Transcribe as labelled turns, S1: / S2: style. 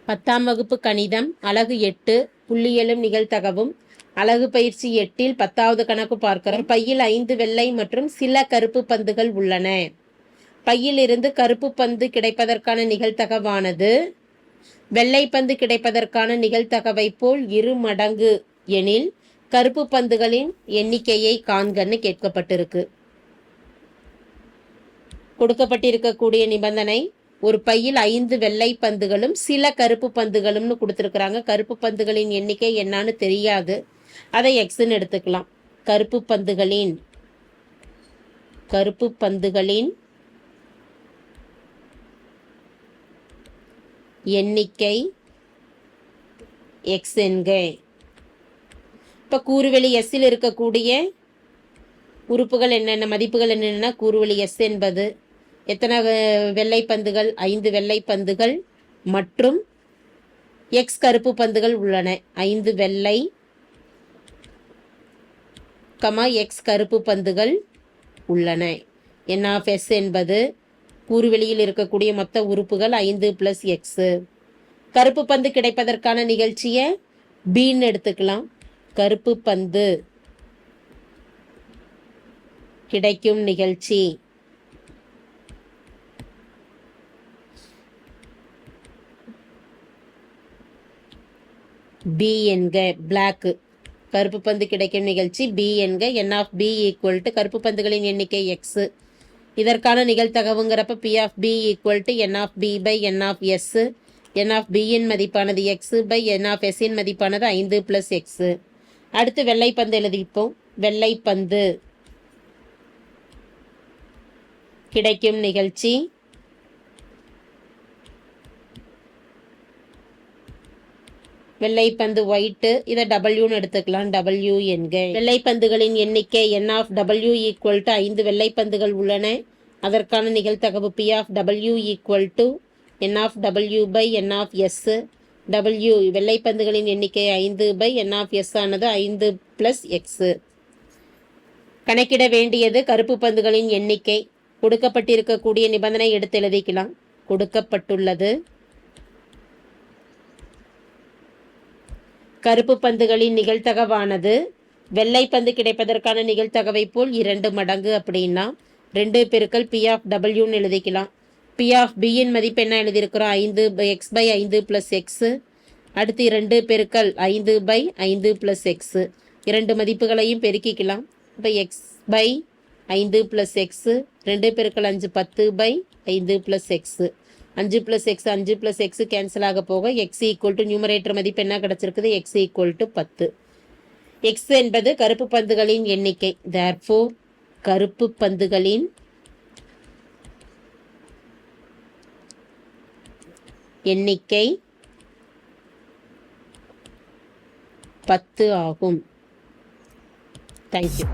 S1: 10ஆம் வகுப்பு கணிதம் அலகு 8 புள்ளியியலும் நிகழ்தகவும் அலகு பயிற்சி 8இல் 10வது கணக்கு பார்க்கிறோம். பையில் 5 வெள்ளை மற்றும் சில கருப்பு பந்துகள் உள்ளன. பையில் இருந்து கருப்பு பந்து கிடைப்பதற்கான நிகழ்தகவானது வெள்ளை பந்து கிடைப்பதற்கான நிகழ்தகவை போல் 2 மடங்கு எனில் கருப்பு பந்துகளின் எண்ணிக்கையை காண்கன்னு கேட்கப்பட்டிருக்கு. கொடுக்கப்பட்டிருக்கக்கூடிய நிபந்தனை, ஒரு பையில் 5 வெள்ளை பந்துகளும் சில கருப்பு பந்துகளும்னு கொடுத்துருக்குறாங்க. கருப்பு பந்துகளின் எண்ணிக்கை என்னன்னு தெரியாது, அதை எக்ஸ்ன்னு எடுத்துக்கலாம். கருப்பு பந்துகளின் எண்ணிக்கை எக்ஸ் என்க. இப்போ கூறுவெளி எஸ்ஸில் இருக்கக்கூடிய உறுப்புகள் என்னென்ன, மதிப்புகள் என்னென்னா, கூறுவெளி எஸ் என்பது எத்தனை வெள்ளை பந்துகள், 5 வெள்ளை பந்துகள் மற்றும் எக்ஸ் கருப்பு பந்துகள் உள்ளன. 5 வெள்ளை எக்ஸ் கருப்பு பந்துகள் உள்ளன. என் ஆஃப் எஸ் என்பது கூறுவெளியில் இருக்கக்கூடிய மொத்த உறுப்புகள் 5 + எக்ஸு. கருப்பு பந்து கிடைப்பதற்கான நிகழ்ச்சியை பின்னு எடுத்துக்கலாம். கருப்பு பந்து கிடைக்கும் நிகழ்ச்சி பி என்க. பிளாக் கருப்பு பந்து கிடைக்கும் நிகழ்ச்சி பி என்க. N of P equal to கருப்பு பந்துகளின் எண்ணிக்கை எக்ஸு. இதற்கான நிகழ்தகவுங்கிறப்ப P of P equal to N of P by N of S. N of பியின் மதிப்பானது எக்ஸு பை என் ஆஃப் எஸ்ஸின் மதிப்பானது 5 + எக்ஸு. அடுத்து வெள்ளை பந்து எழுதிப்போம். வெள்ளை பந்து கிடைக்கும் நிகழ்ச்சி வெள்ளை பந்து ஒயிட்டு, இதை டபிள்யூன்னு எடுத்துக்கலாம். டபிள்யூ என்க. வெள்ளை பந்துகளின் எண்ணிக்கை N of W equal to 5 வெள்ளை பந்துகள் உள்ளன. அதற்கான நிகழ்தகவு P of W equal to N of W by N of S. W வெள்ளை பந்துகளின் எண்ணிக்கை 5 பை என் ஆஃப் எஸ் ஆனது 5 + எக்ஸு. கணக்கிட வேண்டியது கருப்பு பந்துகளின் எண்ணிக்கை. கொடுக்கப்பட்டிருக்கக்கூடிய நிபந்தனை எடுத்து எழுதிக்கலாம். கொடுக்கப்பட்டுள்ளது கருப்பு பந்துகளின் நிகழ்தகவானது வெள்ளை பந்து கிடைப்பதற்கான நிகழ்தகவை போல் 2 மடங்கு. அப்படின்னா 2 பெருக்கல் பி ஆஃப் டபிள்யூன்னு எழுதிக்கலாம். பி ஆஃப் பியின் மதிப்பு என்ன எழுதியிருக்கிறோம், 5 எக்ஸ் பை 5 + எக்ஸு. அடுத்து 2 பெருக்கல் 5 பை 5 + எக்ஸு. 2 மதிப்புகளையும் பெருக்கிக்கலாம். இப்போ எக்ஸ் பை 5 + எக்ஸு. 2 பெருக்கல் 5 10 by 5 + X. 5 + X 5 + X cancel ஆக போக எக்ஸ் ஈக்குவல் டு நியூமரேட்டர் மதிப்பு என்ன கிடச்சிருக்குது, எக்ஸ் ஈக்குவல் டு 10. எக்ஸ் என்பது கருப்பு பந்துகளின் எண்ணிக்கை. தேர்ஃபோர் கருப்பு பந்துகளின் எண்ணிக்கை 10 ஆகும். தேங்க்யூ.